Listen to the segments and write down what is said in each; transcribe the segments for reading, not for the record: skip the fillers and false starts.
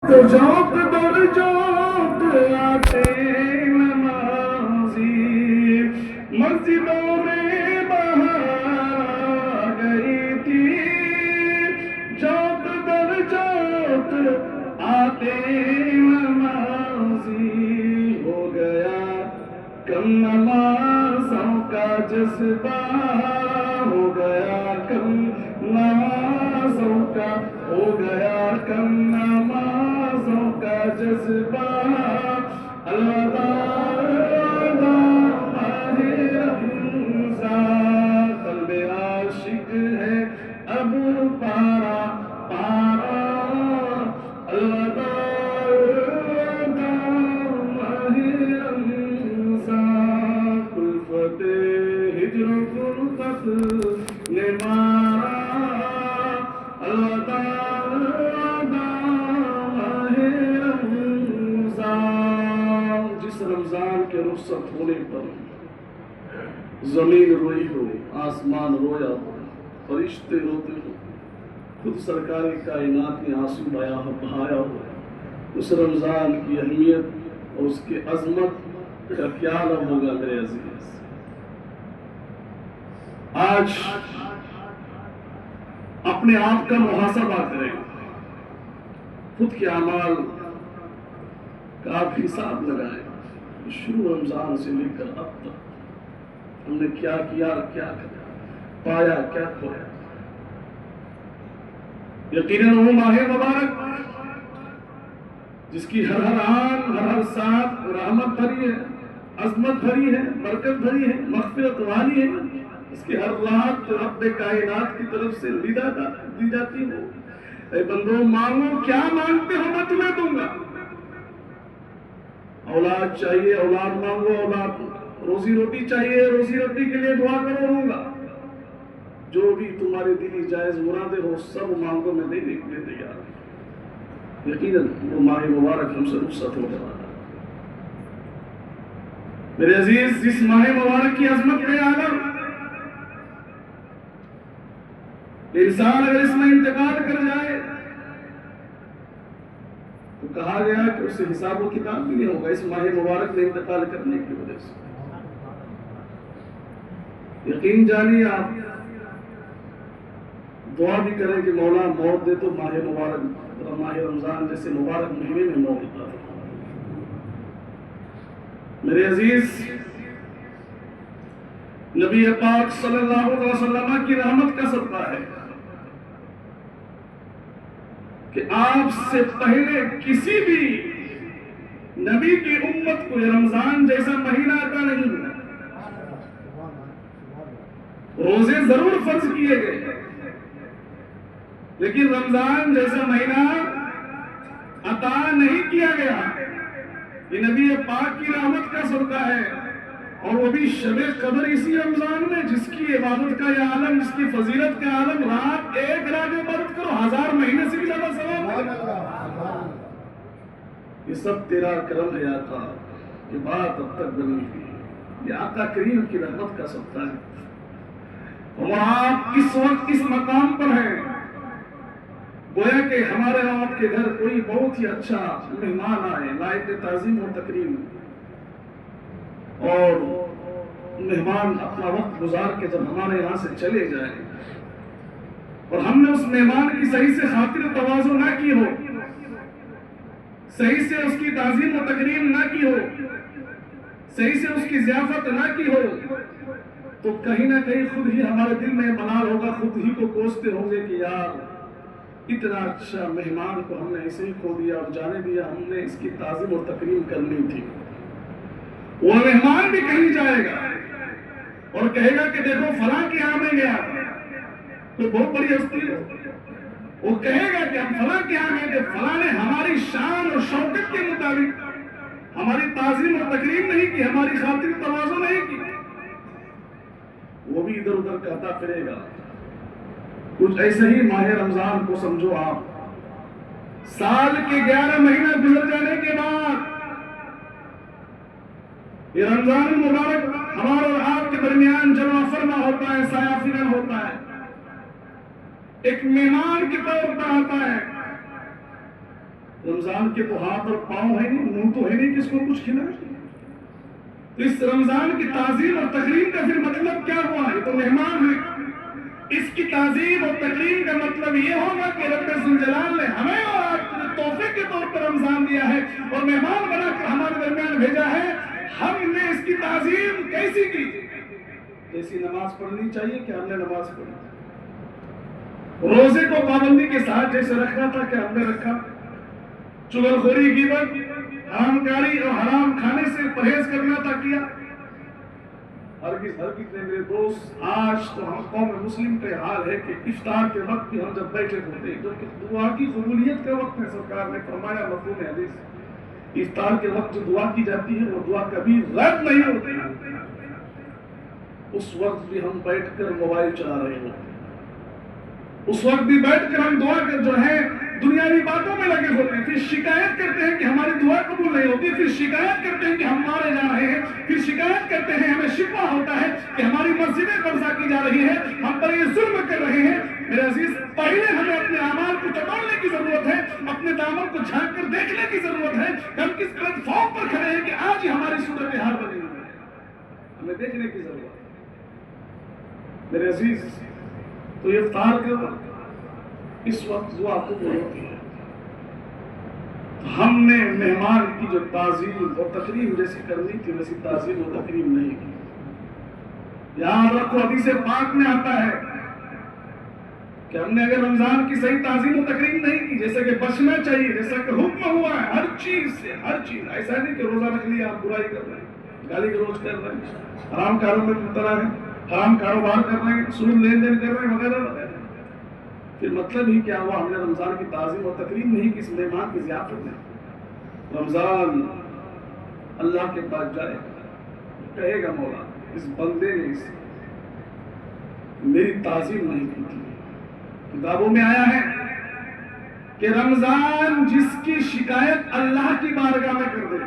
تو جوت در جوت آتے نمازی مسجدوں میں بہار گئی تھی جوت در جوت آتے نمازی ہو گیا کم نمازوں کا جذبہ ہو گیا کم نمازوں کا ہو گیا کم نمازوں کا جذبہ الوداع ماہ رمضان قلب عاشق ہے اب پارا پارا الوداع ماہ رمضان الفت ہجر فرقت نے مارا الوداع رمضان کے رخصت ہونے پر زمین روئی ہو آسمان رویا ہو فرشتے روتے ہو خود سرکار کائنات نے آنسو بہایا ہو اس رمضان کی اہمیت اور اس کی عظمت کا کیا عالم ہوگا میرے عزیز آج اپنے آپ کا محاسبہ کریں خود کے اعمال کا آپ حساب لگائیں شروع رمضان سے لے کر اب تک ہم نے کیا کیا کیا پایا کیا کھویا یقیناً وہ ماہ مبارک جس کی ہر آن ہر ساتھ رحمت بھری ہے عظمت بھری ہے برکت بھری ہے مغفرت والی ہے اس کی ہر رات رب کائنات کی طرف سے دی جاتی ہے اے بندو مانگو کیا مانگتے ہو میں تمہیں دوں گا اولاد چاہیے اولاد مانگو اولاد روزی روٹی چاہیے روزی روٹی کے لیے دعا کرو ہوں گا جو بھی تمہاری دلی جائز مرادیں ہو سب مانگو میں دینے کے لیے تیار ہوں یقیناً وہ ماہ مبارک ہم سے رخصت ہو جانا میرے عزیز جس ماہ مبارک کی عظمت میں عالم انسان اگر اس میں انتقال کر جائے تو کہا گیا کہ اس سے حساب و کتاب بھی نہیں ہوگا اس ماہ مبارک میں انتقال کرنے کی وجہ سے یقین جانیے آپ دعا بھی کریں کہ مولا موت دے تو ماہ مبارک ماہ رمضان جیسے مبارک مہینے میں موت دیتا ہے میرے عزیز نبی پاک صلی اللہ علیہ وسلم کی رحمت کا صدقہ ہے کہ آپ سے پہلے کسی بھی نبی کی امت کو رمضان جیسا مہینہ عطا نہیں ہوا روزے ضرور فرض کیے گئے لیکن رمضان جیسا مہینہ عطا نہیں کیا گیا یہ نبی پاک کی رحمت کا صدقہ ہے اور وہ بھی شب قدر اسی رمضان میں جس کی عبادت کا یہ عالم جس کی فضیلت کا عالم رات ایک رات عبادت کرو 1000 مہینے سے بھی زیادہ ثواب ہے یہ سب تیرا کرم ہے آقا یہ بات اب تک بنی ہوئی یہ آقا کریم کی رحمت کا صدقہ ہے اور آپ اس وقت اس مقام پر ہیں گویا کہ ہمارے آپ کے گھر کوئی بہت ہی اچھا مہمان آئے لائق تعظیم و تکریم اور مہمان اپنا وقت گزار کے جب ہمارے یہاں سے چلے جائیں اور ہم نے اس مہمان کی صحیح سے خاطر تواضع نہ کی ہو صحیح سے اس کی تعظیم و تکریم نہ کی ہو صحیح سے اس کی ضیافت نہ کی ہو تو کہیں نہ کہیں خود ہی ہمارے دل میں ملال ہوگا خود ہی کو کوستے ہوں گے کہ یار اتنا اچھا مہمان کو ہم نے ایسے ہی کھو دیا اور جانے دیا ہم نے اس کی تعظیم و تکریم کرنی تھی وہ مہمان بھی کہیں جائے گا اور کہے گا کہ دیکھو فلاں کے یہاں میں گیا تو بہت بڑی ہستی ہے وہ کہے گا کہ ہم فلاں کے یہاں گئے کہ فلاں نے ہماری شان اور شوکت کے مطابق ہماری تعظیم اور تکریم نہیں کی ہماری خاطر تواضع نہیں کی وہ بھی ادھر ادھر کہتا پھرے گا کچھ ایسے ہی ماہ رمضان کو سمجھو آپ سال کے 11 مہینہ گزر جانے کے بعد یہ رمضان المبارک ہمارے اور آپ کے درمیان جمع فرما ہوتا ہے سایہ فکن ہوتا ہے ایک مہمان کے طور پر آتا ہے رمضان کے تو ہاتھ اور پاؤں ہے نہیں، منہ تو ہے نہیں کس کو کچھ کھلائے. تو اس رمضان کی تعظیم اور تکریم کا پھر مطلب کیا ہوا؟ یہ تو مہمان ہے. اس کی تعظیم اور تکریم کا مطلب یہ ہوگا کہ رب ذوالجلال نے ہمیں اور آپ کو تحفے کے طور پر رمضان دیا ہے اور مہمان بنا کر ہمارے درمیان بھیجا ہے، ہم نے اس کی تعظیم کیسی کی؟ جیسی نماز پڑھنی چاہیے کہ ہم نے نماز پڑھی. روزے کو پابندی کے ساتھ جیسے رکھنا تھا کہ ہم نے رکھا. چغلخوری، غیبت، حرام کاری اور حرام کھانے سے پرہیز کرنا تھا، کیا. ہرگز نے میرے دوست، آج تو ہم قوم مسلم کا حال ہے کہ افطار کے وقت بھی ہم جب بیٹھے ہوتے ہیں جو کہ دعا کی قبولیت کا وقت ہے، سرکار نے فرمایا مفہوم حدیث، افطار کے وقت جو دعا کی جاتی ہے وہ دعا کبھی رد نہیں ہوتی. اس وقت بھی ہم بیٹھ کر موبائل چلا رہے ہوتے ہیں، اس وقت بھی بیٹھ کر ہم دعا کر جو ہے دنیاوی باتوں میں لگے ہوتے ہیں. پھر شکایت کرتے ہیں کہ ہماری دعا قبول نہیں ہوتی، پھر شکایت کرتے ہیں کہ ہم مارے جا رہے ہیں، پھر شکایت کرتے ہیں، ہمیں شکوہ ہوتا ہے کہ ہماری مسجدیں قبضہ کی جا رہی ہیں، ہم پر یہ ظلم کر رہے ہیں. میرے عزیز، پہلے ہمیں اپنے اعمال کو ٹٹولنے کی ضرورت ہے، اپنے دامن کو جھانک کر دیکھنے کی ضرورت ہے کہ ہم کس پلیٹ فارم پر کھڑے ہیں کہ آج ہی ہماری صورتحال بنی ہوئی ہے. ہمیں دیکھنے کی ضرورت ہے. میرے عزیز، تو یہ افطار کے وقت اس وقت دعا قبول ہوتی ہے. ہم نے مہمان کی جو تعظیم اور تکریم جیسی کرنی تھی ویسی تعظیم اور تکریم نہیں کی. یاد رکھو، حدیث پاک میں آتا ہے کہ ہم نے اگر رمضان کی صحیح تعظیم و تکریم نہیں کی، جیسے کہ بچنا چاہیے، جیسا کہ حکم ہوا ہے ہر چیز سے، ہر چیز. ایسا نہیں کہ روزہ رکھ لیا آپ برائی کر رہے ہیں، گالی گلوچ کر رہے ہیں، حرام کاروں میں مبتلا ہیں، حرام کاروبار کر رہے ہیں، سود لین دین کر رہے ہیں وغیرہ وغیرہ. پھر مطلب ہی کیا ہوا؟ ہم نے رمضان کی تعظیم اور تکریم نہیں کی، اس مہمان کی ضیافت میں. رمضان اللہ کے پاس جائے کہے گا مولا اس بندے نے میری تعظیم نہیں کی تھی. کتابوں میں آیا ہے کہ رمضان جس کی شکایت اللہ کی بارگاہ میں کر دے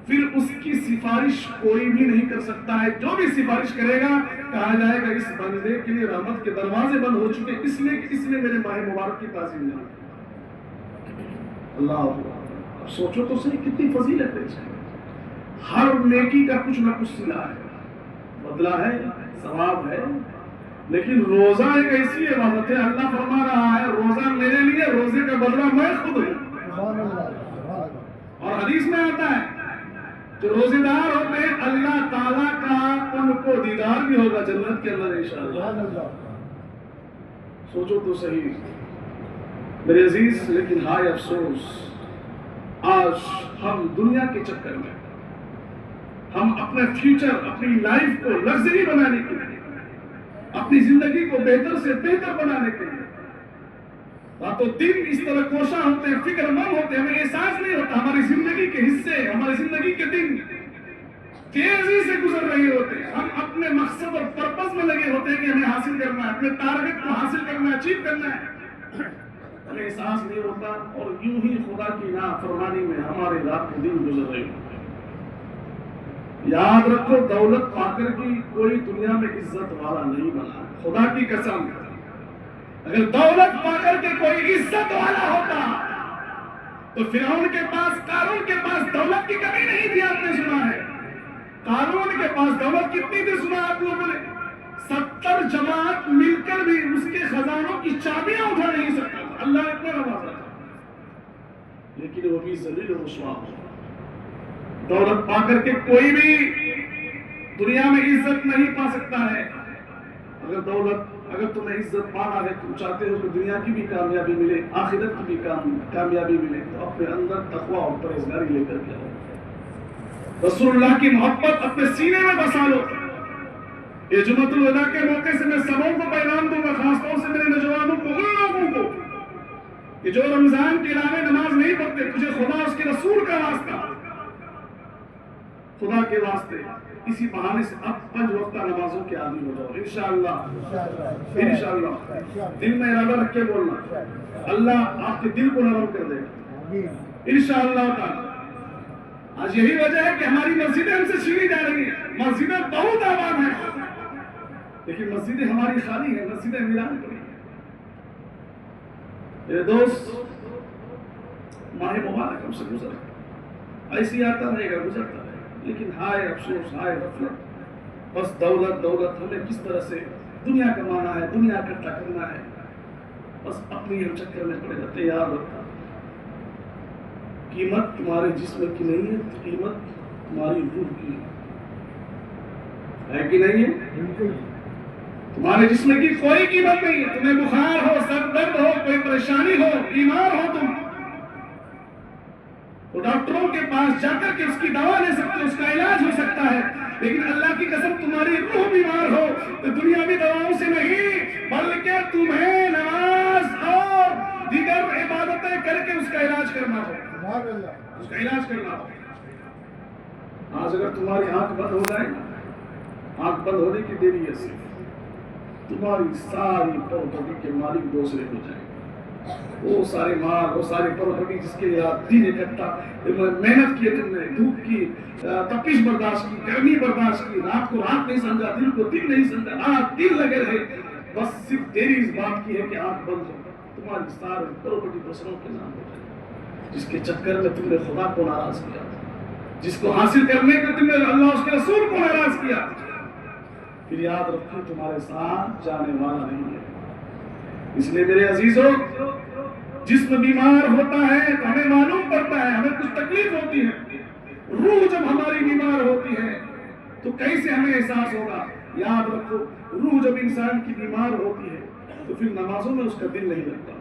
پھر اس کی سفارش کوئی بھی نہیں کر سکتا ہے. جو بھی سفارش کرے گا کہا جائے گا اس بندے کے لیے رحمت کے دروازے بند ہو چکے اس لیے کہ اس نے میرے ماہ مبارک کی تعظیم نہیں کی. اللہ اب سوچو تو صحیح کتنی فضیلت ہے اس کی. ہر نیکی کا کچھ نہ کچھ صلہ ہے، بدلہ ہے، ثواب ہے. لیکن روزہ ایک ایسی عبادت ہے، اللہ فرما رہا ہے روزہ میرے لیے، روزے کا بدلہ میں خود ہوں. اور حدیث میں آتا ہے جو روزے دار ہوتے ہیں اللہ تعالیٰ کا ان کو دیدار بھی ہوگا جنت کے اندر انشاءاللہ. سوچو تو صحیح میرے عزیز. لیکن ہائے افسوس، آج ہم دنیا کے چکر میں ہم اپنے فیوچر، اپنی لائف کو لگژری بنانے کے لیے، اپنی زندگی کو بہتر سے بہتر بنانے کے لیے راتوں دن اس طرح کوشاں ہوتے ہیں، فکر مند ہوتے ہیں، ہمیں احساس نہیں ہوتا ہماری زندگی کے حصے، ہماری زندگی کے دن تیزی سے گزر رہے ہوتے ہیں. ہم اپنے مقصد اور پرپس میں لگے ہوتے ہیں کہ ہمیں حاصل کرنا ہے، اپنے ٹارگٹ کو حاصل کرنا ہے، اچیو کرنا ہے. ہمیں احساس نہیں ہوتا اور یوں ہی خدا کی نافرمانی میں ہمارے رات کے دن گزر رہے ہوتے ہیں. یاد رکھو، دولت پا کر کی کوئی دنیا میں عزت والا نہیں بنا. خدا کی قسم، اگر دولت پا کر کے کوئی عزت والا ہوتا تو فرعون کے پاس، قارون کے پاس دولت کی کمی نہیں تھی. آپ نے سنا ہے قارون کے پاس دولت کتنی تھی؟ سنا آپ لوگوں نے 70 جماعت مل کر بھی اس کے خزانوں کی چابیاں اٹھا نہیں سکتا. اللہ نے اتنا نوازا تھا، لیکن وہ بھی ذلیل و رسوا. دولت پا کر کے کوئی بھی دنیا میں عزت نہیں پا سکتا ہے. اگر تمہیں عزت پانا ہے، تم چاہتے ہو کہ دنیا کی بھی کامیابی ملے، آخرت کی بھی کامیابی ملے، تو اپنے اندر تقویٰ اور پرہیزگاری لے کر کے آؤ. رسول اللہ کی محبت اپنے سینے میں بسا لو. یہ جمعۃ الوداع کے موقع سے میں سبوں کو پیغام دوں گا، خاص طور سے میرے نوجوانوں کو، ان لوگوں کو کہ جو رمضان کے علاوہ نماز نہیں پڑھتے، تجھے خدا اس کے رسول کا واسطہ، خدا کے واسطے اسی بہانے سے اب 5 وقتہ نمازوں کے عادی ہو جاؤ انشاءاللہ. انشاءاللہ دل میں ارادہ رکھ کے بولنا، اللہ آپ کے دل کو نرم کر دے گا انشاءاللہ تعالی. آج یہی وجہ ہے کہ ہماری مسجدیں ہم سے چھینی جا رہی ہیں. مسجدیں بہت آباد ہیں لیکن مسجدیں ہماری خالی ہیں، مسجدیں ویران پڑی ہیں. میرے دوست، ماہ مبارک ہم سے گزر ایسی آتا رہے گا، گزرتا رہے گا، لیکن ہائے افسوس، ہائے غفلت، بس دولت دولت ہمیں کس طرح سے دنیا کمانا ہے، دنیا اکٹھا کرنا ہے، بس اپنی ہم چکر میں پڑے رہتے۔ یاد رکھنا قیمت تمہارے جسم کی نہیں ہے، قیمت تمہاری روح کی ہے کہ نہیں ہے؟ تمہارے جسم کی کوئی قیمت نہیں ہے۔ تمہیں بخار ہو، سر درد ہو، کوئی پریشانی ہو، بیمار ہو تم، تو ڈاکٹروں کے پاس جا کر کے اس کی دوا لے سکتے، اس کا علاج ہو سکتا ہے، لیکن اللہ کی قسم تمہاری روح بیمار ہو تو دنیاوی دواؤں سے نہیں، بلکہ تمہیں نماز اور دیگر عبادتیں کر کے اس کا علاج کرنا ہو، اس کا علاج کرنا ہو۔ آج اگر تمہاری آنکھ بند ہو جائے، آنکھ بند ہونے کی دیری ہے، صرف تمہاری ساری پراپرٹی کے مالک دوسرے ہو جائیں، وہ سارے مال، وہ ساری پراپرٹی جس کے لیے آپ دن اکٹھا محنت کی، تم نے دھوپ کی تپش برداشت کی، گرمی برداشت کی، رات کو رات نہیں سمجھا، دن کو دن نہیں سمجھا، رات دن لگے رہے، بس صرف تیری اس بات کی ہے کہ آنکھ بند ہو، تمہاری ساری پراپرٹی دوسروں کے نام ہو جائے، جس کے چکر میں تم نے خدا کو ناراض کیا، جس کو حاصل کرنے کے تم نے اللہ اس کے رسول کو ناراض کیا، پھر یاد رکھو تمہارے ساتھ جانے والا نہیں ہے۔ اس لیے میرے عزیزوں، جسم بیمار ہوتا ہے تو ہمیں معلوم پڑتا ہے، ہمیں کچھ تکلیف ہوتی ہے، روح جب ہماری بیمار ہوتی ہے تو کیسے ہمیں احساس ہوگا؟ یاد رکھو، روح جب انسان کی بیمار ہوتی ہے تو پھر نمازوں میں اس کا دل نہیں لگتا،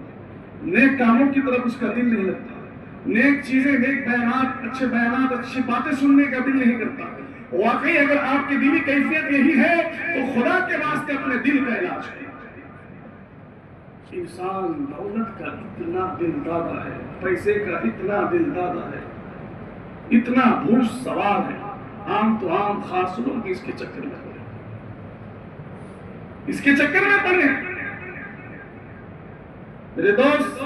نیک کاموں کی طرف اس کا دل نہیں لگتا، نیک چیزیں، نیک بیانات، اچھی باتیں سننے کا دل نہیں کرتا۔ واقعی اگر آپ کی دلی کیفیت یہی ہے تو خدا کے واسطے اپنے دل کا علاج کریں۔ انسان دولت کا اتنا دل دادا ہے، پیسے کا اتنا دل دادا ہے، اتنا بھوش سوار ہے، عام تو عام، خاص لوگ اس کے چکر میں پڑے، اس کے چکر میں پڑے۔ میرے دوست،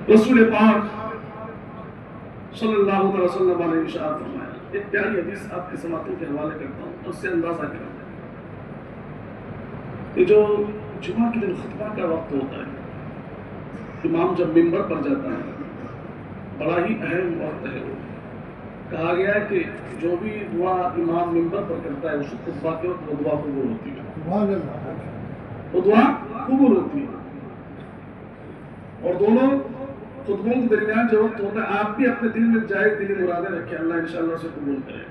رسول پاک صلی اللہ علیہ وسلم نے ارشاد فرمایا، ایک پیاری حدیث آپ کے سماعتوں کے حوالے کرتا ہوں، اس سے اندازہ کریں کہ جو جمعہ کے دن خطبہ کا وقت ہوتا ہے، امام جب منبر پر جاتا ہے، بڑا ہی اہم وقت ہے وہ، کہا گیا ہے کہ جو بھی دعا امام منبر پر کرتا ہے اس خطبہ کے وقت وہ دعا قبول ہوتی ہے، وہ دعا قبول ہوتی ہے۔ اور دونوں خطبوں کے درمیان جو وقت ہوتا ہے، آپ بھی اپنے دل میں جائز دلی مرادیں رکھیں، اللہ انشاءاللہ اسے قبول کرے۔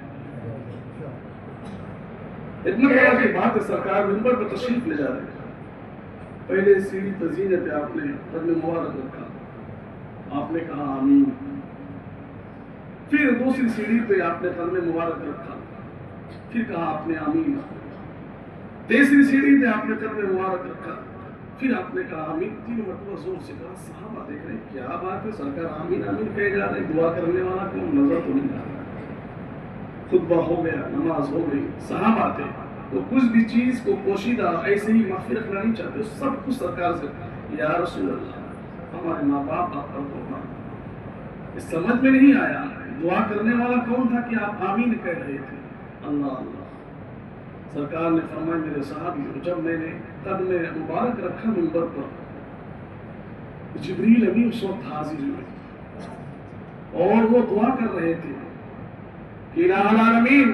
اتنا بڑا کی بات ہے، سرکار منبر پر تشریف لے جا رہے ہیں، پہلے سیڑھی تزینے پہ آپ نے قدم مبارک رکھا، آپ نے کہا آمین، پھر دوسری سیڑھی پہ آپ نے قدم مبارک رکھا، پھر کہا آپ نے آمین، تیسری سیڑھی پہ آپ نے قدم مبارک رکھا، پھر آپ نے کہا آمین، 3 مرتبہ زور سے کہا۔ صحابہ دیکھ رہے ہیں کیا بات ہے، سرکار آمین آمین کہے جا رہے، دعا کرنے والا کون نظر تو نہیں آ رہا۔ خطبہ ہو گیا، نماز ہو گئی، صحابہ تھے تو کچھ بھی چیز کو پوشیدہ ایسے ہی مخفی رکھنا نہیں چاہتے، سب کچھ سرکار سے، یا رسول اللہ ہمارے ماں باپ آپ پر ہونا، اس سمجھ میں نہیں آیا دعا کرنے والا کون تھا کہ آپ آمین کہہ رہے تھے۔ اللہ اللہ، سرکار نے فرمایا میرے صحابیوں، جب میں نے قدم مبارک رکھا منبر پر، جبریل امین اس وقت حاضر ہوئے اور وہ دعا کر رہے تھے کہ الہ العالمین،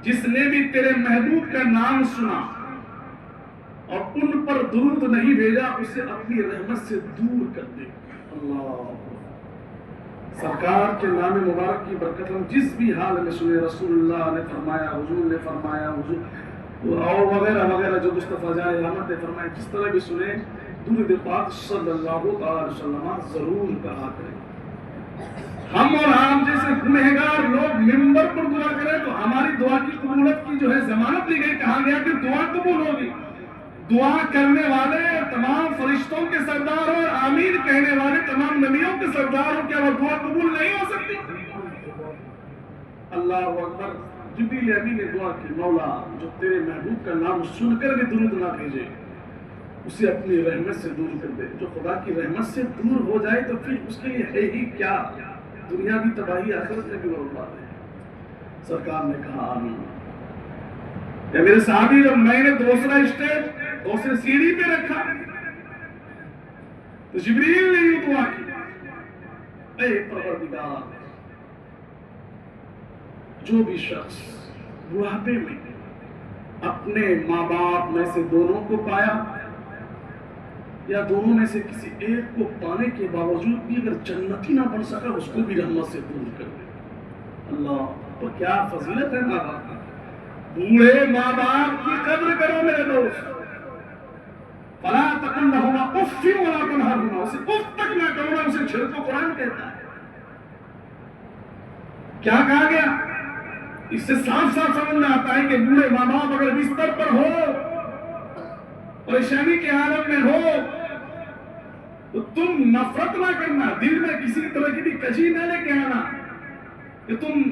جس نے بھی تیرے محبوب کا نام سنا اور ان پر درود نہیں بھیجا اسے اپنی رحمت سے دور کر دے۔ اللہ، سرکار کے نام مبارک کی برکت ہم جس بھی حال میں سنے، رسول اللہ نے فرمایا، حضور نے فرمایا، حضور اور وغیرہ وغیرہ جو مصطفیٰ جان احمد نے فرمایا، جس طرح بھی سنے، درود پاک صلی اللہ علیہ وسلم ضرور کہا کریں۔ ہم اور آپ جیسے گنہگار لوگ منبر پر دعا کریں تو ہماری دعا کی قبولیت کی جو ہے ضمانت دی گئی، کہا گیا کہ دعا قبول ہوگی۔ دعا کرنے والے تمام فرشتوں کے سردار اور آمین کہنے والے تمام نبیوں کے سردار ہو، کیا وہ دعا قبول نہیں ہو سکتی؟ اللہ اکبر۔ جبریل امین نے دعا کی، مولا جو تیرے محبوب کا نام سن کر بھی درود نہ بھیجے اسے اپنی رحمت سے دور کر دے۔ جو خدا کی رحمت سے دور ہو جائے تو پھر اس کے لیے ہے ہی کیا، دنیا بھی تباہی، آخرت میں بھی برباد ہے۔ سرکار نے کہا آمین۔ یا میرے صحابی، جب میں نے دوسرا اسٹیج تو اسے سیڑھی پہ رکھا تو جبریل نے یوں دعا کی، اے پروردگار، جو بھی شخص بڑھاپے میں اپنے ماں باپ میں سے دونوں کو پایا یا دونوں میں سے کسی ایک کو پانے کے باوجود بھی اگر جنتی نہ بن سکا، اس کو بھی رحمت سے دور کر دے۔ اللہ، تو کیا فضیلت ہے ماں باپ کی۔ بوڑھے ماں باپ کی قدر کرو میرے دوست۔ فلا تقل لهما اف ولا تنهرهما، اسے اف تک نہ کرو، اسے چھڑکو، قرآن کہتا ہے۔ کیا کہا گیا؟ اس سے صاف صاف سمجھ میں آتا ہے کہ بوڑھے ماں باپ اگر بستر پر ہو، پریشانی کے حالت میں ہو، تو تم نفرت نہ کرنا، دل میں کسی طرح کی بھی کجی نہ لے کے آنا کہ تم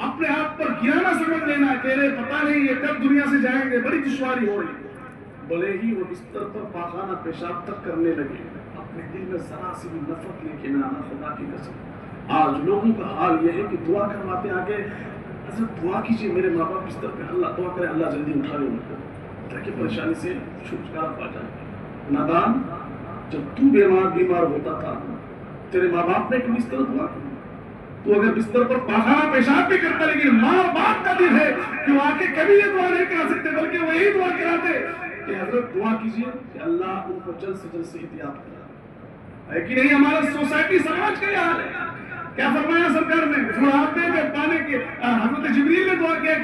اپنے آپ پر گرا نہ سمجھ لینا کہ ارے پتہ نہیں یہ کب دنیا سے جائیں گے، بڑی دشواری ہو رہی ہے۔ بھلے ہی وہ بستر پر پاخانہ پیشاب تک کرنے لگے، اپنے دل میں ذرا سی بھی نفرت لے کے نہ آنا، خدا کی قسم۔ آج لوگوں کا حال یہ ہے کہ دعا کرواتے آگے، حضرت دعا کیجئے میرے ماں باپ بستر پہ، اللہ دعا کرے اللہ جلدی اٹھا لے ان کو تاکہ پریشانی سے چھٹکارا پا جائے۔ نادان، جب تو بیمار ہوتا تھا تیرے ماں باپ نے کیوں اس طرح دعا کی؟ تو اگر بستر پر پاخانہ پیشاب بھی کرتا، لیکن ماں باپ کا دل ہے کہ وہ آ کے کبھی یہ دعا نہیں کرا سکتے، بلکہ وہ یہی دعا کراتے کہ حضرت دعا کیجئے کہ اللہ ان کو جلد سے جلد صحتیاب کرا۔ ہے کہ نہیں؟ ہمارا سوسائٹی سماج کا یہ حال ہے۔ کیا فرمایا سرکار نے؟ بڑھاپے میں پانے کے، حضرت جبریل نے دعا کیا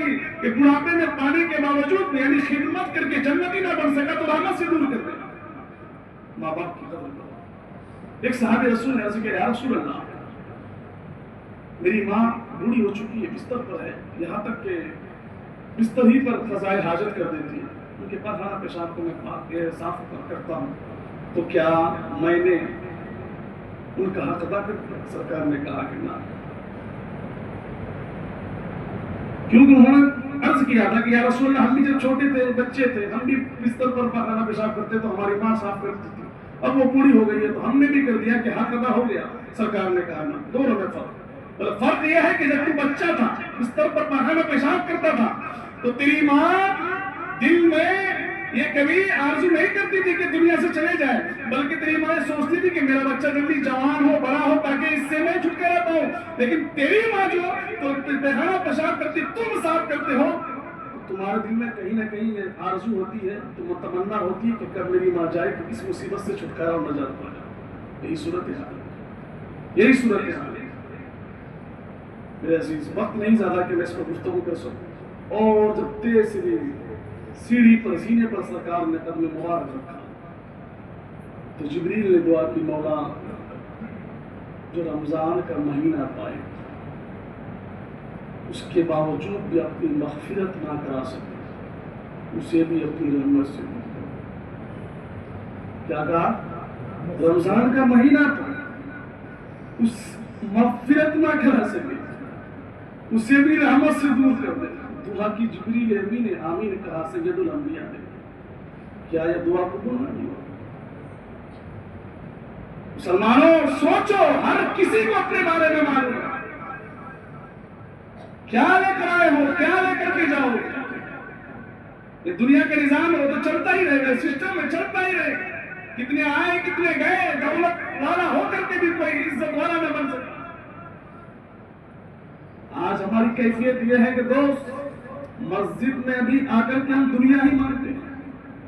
کہ بڑھاپے میں پانے کے باوجود یعنی خدمت کر کے جنتی نہ بن سکا تو رحمت سے دور کر دے۔ ماں باپ کی قدر کرو۔ ایک صحابی رسول نے عرض کیا، یا رسول اللہ، میری ماں بوڑھی ہو چکی ہے، بستر پر ہے، یہاں تک کہ بستر ہی پر قضائے حاجت کر دیتی ہے، ان کے پاس خانہ پیشاب کو میں صاف کرتا ہوں، تو کیا میں نے ان کا حق ادا کر دیا؟ سرکار نے کہا کہ نہ، کیونکہ انہوں نے عرض کیا تھا کہ یا رسول اللہ، ہم بھی جب چھوٹے تھے، بچے تھے، ہم بھی بستر پر خانہ پیشاب کرتے تو ہماری ماں صاف کرتی تھی، اب وہ بوڑھی ہو گئی ہے تو ہم نے بھی کر دیا کہ حق ادا ہو گیا۔ سرکار نے کہا نہ، دونوں میں فرق یہ ہے کہ جب تو بچہ تھا، بستر پر خانہ پیشاب کرتا تھا، تو تیری ماں دل میں یہ کبھی آرزو نہیں کرتی تھی کہ دنیا سے چلے جائے، بلکہ تیری ماں سوچتی تھی کہ میرا بچہ جلدی جوان ہو، بڑا ہو، تاکہ اس سے میں چھٹکارا پاؤں۔ لیکن تیری ماں جو تو خانہ پیشاب کرتی، تم صاف کرتے ہو، تو تمہارے دل میں کہیں نہ کہیں یہ آرزو ہوتی ہے، تمنا ہوتی ہے کہ کب میری ماں جائے کہ اس مصیبت سے چھٹکارا اور نجات پا جائے۔ یہی صورت حال ہے، یہی صورت حال ہے۔ میرے عزیز، وقت نہیں زیادہ کہ میں اس پر گفتگو کر سکوں، اور جب تیسری سیڑھی پر سینے پر سرکار نے قدم مبارک رکھا تو جبریل نے دعا کی، مولا جو رمضان کا مہینہ پائے اس کے باوجود بھی اپنی مغفرت نہ کرا سکے، اسے بھی اپنی رحمت سے کیا کہا؟ رمضان کا مہینہ پائے، اس مغفرت نہ کرا سکے، اسے بھی رحمت سے دور کر دے۔ دعا کی جبریل امین نے آمین کہا، سید الانبیاء نے۔ کیا یہ دعا قبول نہیں ہوا؟ مسلمانوں سوچو، ہر کسی کو اپنے بارے میں معلوم ہے، کیا لے کر آئے ہو، کیا لے کر کے جاؤ۔ یہ دنیا کا نظام ہے، وہ تو چلتا ہی رہے گا، سسٹم ہے، چلتا ہی رہے گا۔ کتنے آئے کتنے گئے، دولت والا ہو کر کے بھی کوئی عزت والا نہ بن سکتا۔ آج ہماری کیفیت یہ ہے کہ دوست، مسجد میں ابھی آ کر کے ہم دنیا ہی مانگتے ہیں۔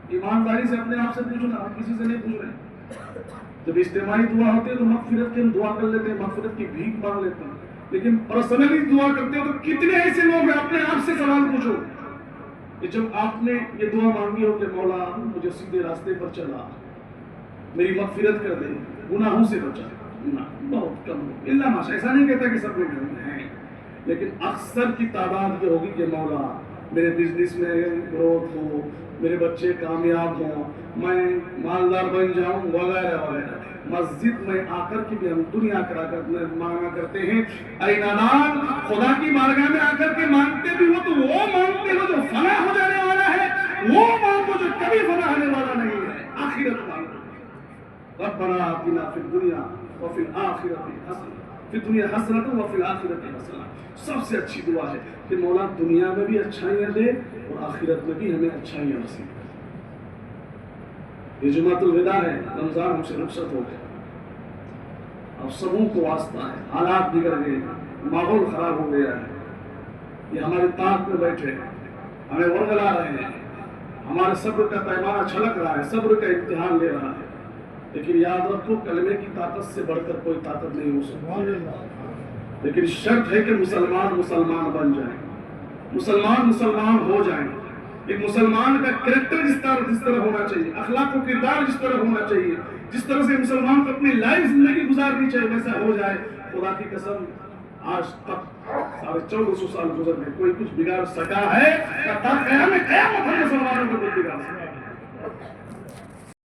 ایمانداری سے اپنے آپ سے پوچھنا، ہم کسی سے نہیں پوچھ رہے۔ جب اجتماعی دعا ہوتی ہے تو مغفرت کی ہم دعا کر لیتے ہیں، مغفرت کی بھیک مانگ لیتے ہیں، لیکن پرسنلی دعا کرتے ہو تو کتنے ایسے لوگ ہیں، اپنے آپ سے سوال پوچھو کہ جب آپ نے یہ دعا مانگی ہو کہ مولا مجھے سیدھے راستے پر چلا، میری مغفرت کر دے، گناہوں سے بچا، بہت کم لوگ، اللہ ماشاء، ایسا نہیں کہتا کہ سب لوگ ہیں، لیکن اکثر کی تعداد یہ ہوگی کہ مولا میرے بزنس میں گروتھ ہو، میرے بچے کامیاب ہوں، میں مالدار بن جاؤں، وغیرہ وغیرہ۔ مسجد میں آ کر کے بھی ہم دنیا مانگا کرتے ہیں۔ اے نادان، خدا کی بارگاہ میں آ کر کے مانگتے بھی ہو تو وہ مانگتے ہو جو فنا ہو جانے والا ہے، وہ مانگو جو کبھی فنا ہونے والا نہیں ہے، آخرت مانگو۔ ربنا آتنا فی الدنیا وفی الآخرۃ حسنہ، فی الدنیا حسنۃ وفی الآخرۃ حسنہ۔ سب سے اچھی دعا ہے کہ مولا دنیا میں بھی اچھائیاں دے اور آخرت میں بھی ہمیں اچھائیاں نصیب کرے۔ یہ جمعۃ الوداع ہے، رمضان ہم سے رخصت ہو گیا، اب سبوں کو واسطہ ہے، حالات بگڑ گئے، ماحول خراب ہو گیا ہے، یہ ہماری طاقت میں بیٹھے ہیں، ہمیں ورگلا رہے ہیں، ہمارے صبر کا پیمانہ چھلک رہا ہے، صبر کا امتحان لے رہا ہے، لیکن یاد رکھو کلمے کی طاقت سے بڑھ کر کوئی طاقت نہیں ہو سکتی، لیکن شرط ہے کہ مسلمان مسلمان بن جائیں، مسلمان مسلمان ہو جائیں، ایک مسلمان کا کریکٹر جس طرح ہونا چاہیے، اخلاق و کردار جس طرح ہونا چاہیے، جس طرح سے مسلمان کو اپنی لائف زندگی گزارنی چاہیے، ویسا ہو جائے، خدا کی قسم آج تک 1450 سال گزر گئے، کوئی کچھ بگاڑ سکا ہے؟ قیامت ہم مسلمانوں کو کچھ بگاڑ سکا؟